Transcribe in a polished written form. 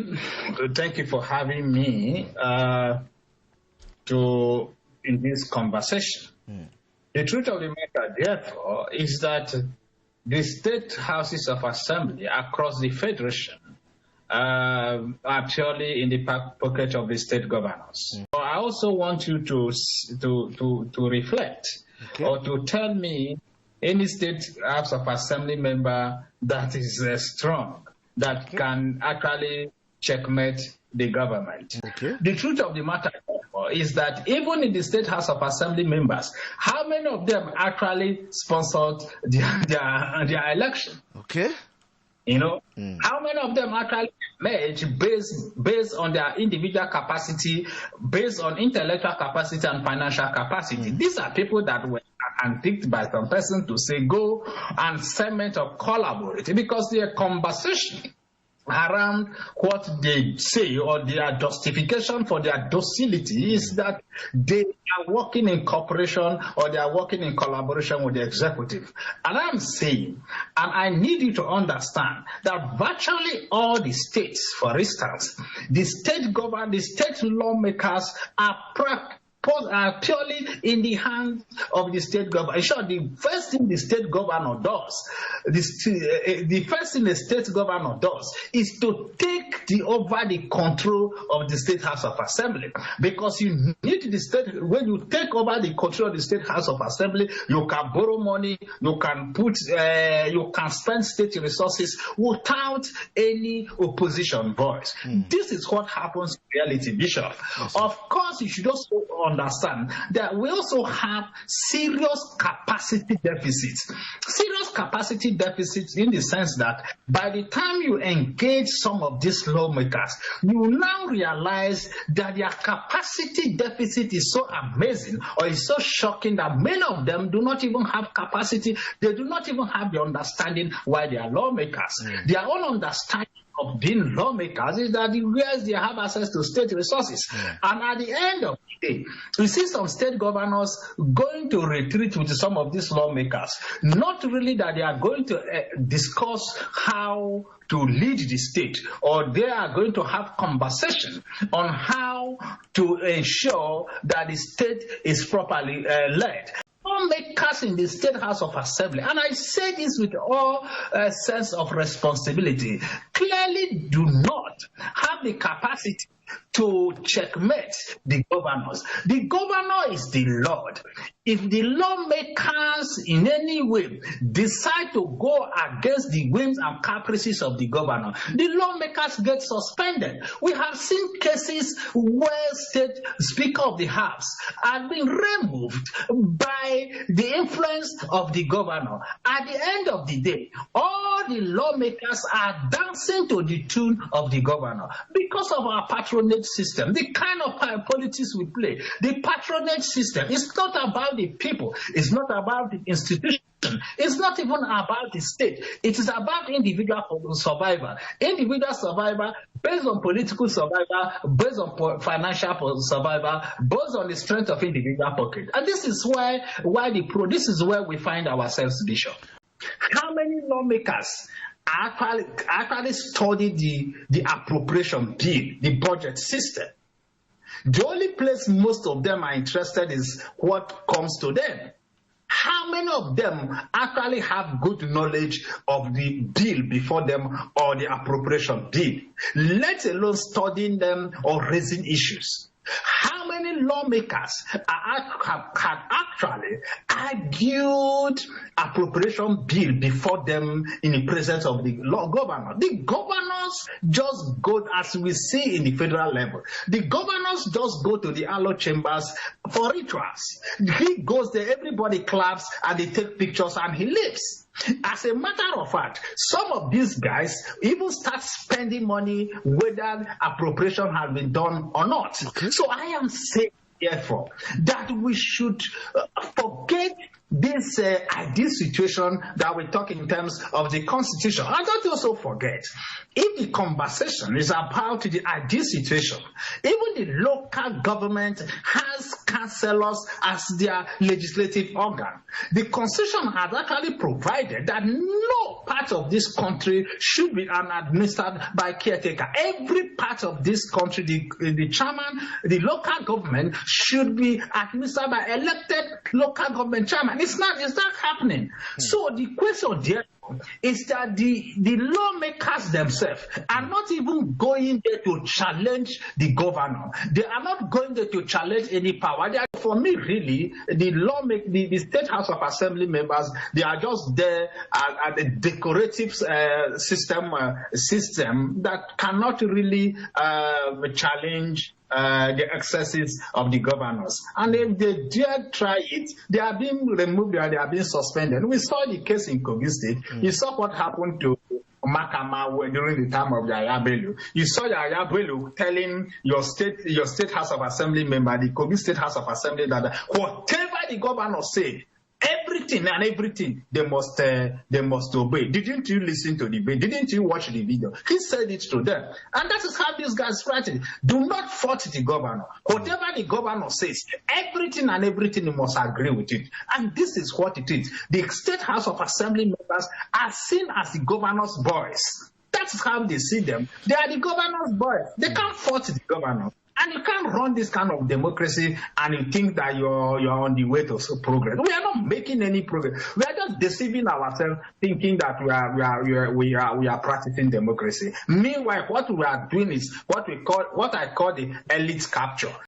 Thank you for having me in this conversation. The truth of the matter, therefore, is that the state houses of assembly across the federation are purely in the pocket of the state governors. So I also want you to reflect or to tell me any state house of assembly member that is strong, that can actually checkmate the government. The truth of the matter is that even in the state house of assembly members, how many of them actually sponsored their election? You know, how many of them actually emerge based on their individual capacity, based on intellectual capacity and financial capacity? These are people that were handpicked by some person to say go and cement or collaborate, because their conversation around what they say or their justification for their docility is that they are working in cooperation or they are working in collaboration with the executive. And I'm saying, and I need you to understand, that virtually all the states, for instance, the state lawmakers are purely in the hands of the state government. Sure, the first thing the state governor does, the first thing the state governor does is to take over the control of the state house of assembly, because you need the state. When you take over the control of the state house of assembly, you can borrow money, you can spend state resources without any opposition voice. This is what happens in reality, Bishop. Of course, you should also understand that we also have serious capacity deficits. Serious capacity deficits in the sense that by the time you engage some of these lawmakers, you now realize that their capacity deficit is so amazing or is so shocking that many of them do not even have capacity. They do not even have the understanding why they are lawmakers. Their own understanding of being lawmakers is that whereas they have access to state resources. And at the end of the day, we see some state governors going to retreat with some of these lawmakers. Not really that they are going to discuss how to lead the state, or they are going to have conversation on how to ensure that the state is properly led. Lawmakers in the State House of Assembly, and I say this with all sense of responsibility, clearly do not have the capacity to checkmate the governors. The governor is the Lord. If the lawmakers in any way decide to go against the whims and caprices of the governor, the lawmakers get suspended. We have seen cases where state speaker of the house have been removed by the influence of the governor. At the end of the day, all the lawmakers are dancing to the tune of the governor because of our patronage system, the kind of politics we play. The patronage system is not about the people, it's not about the institution, it's not even about the state. It is about individual survival. Individual survival based on political survival, based on financial survival, based on the strength of individual pocket. And this is this is where we find ourselves, Bishop. How many lawmakers actually study the appropriation bill, the budget system? The only place most of them are interested is what comes to them. How many of them actually have good knowledge of the bill before them or the appropriation bill, let alone studying them or raising issues? How many lawmakers have actually argued appropriation bill before them in the presence of the governor? The governors just go, as we see in the federal level, the governors just go to the allo chambers for rituals. He goes there, everybody claps, and they take pictures, and he leaves. As a matter of fact, some of these guys even start spending money whether appropriation has been done or not. So I am saying, therefore, that we should forget this ideal situation that we talk in terms of the Constitution. And don't also forget, if the conversation is about the ideal situation, even the local government has councillors as their legislative organ. The Constitution has actually provided that no part of this country should be administered by caretaker. Every part of this country, the chairman, the local government should be administered by elected local government chairman. It's not happening. So the question there is that the lawmakers themselves are not even going there to challenge the governor. They are not going there to challenge any power. For me, really, the State House of Assembly members, they are just there at a decorative system that cannot really challenge the excesses of the governors. And if they dare try it, they are being removed or they are being suspended. We saw the case in Kogi State. You saw what happened to Makama during the time of Yaya Bello. You saw Yaya Bello telling your state House of Assembly member, the Kogi State House of Assembly, that whatever the governor said, everything they must obey. Didn't you listen to the video? Didn't you watch the video? He said it to them. And that is how these guys fight. Do not fault the governor. Whatever the governor says, everything you must agree with it. And this is what it is. The State House of Assembly members are seen as the governor's boys. That's how they see them. They are the governor's boys. They can't fault the governor. And you can't run this kind of democracy and you think that you're on the way to progress. We are not making any progress. We are just deceiving ourselves, thinking that we are practicing democracy. Meanwhile, what we are doing is what I call the elite capture.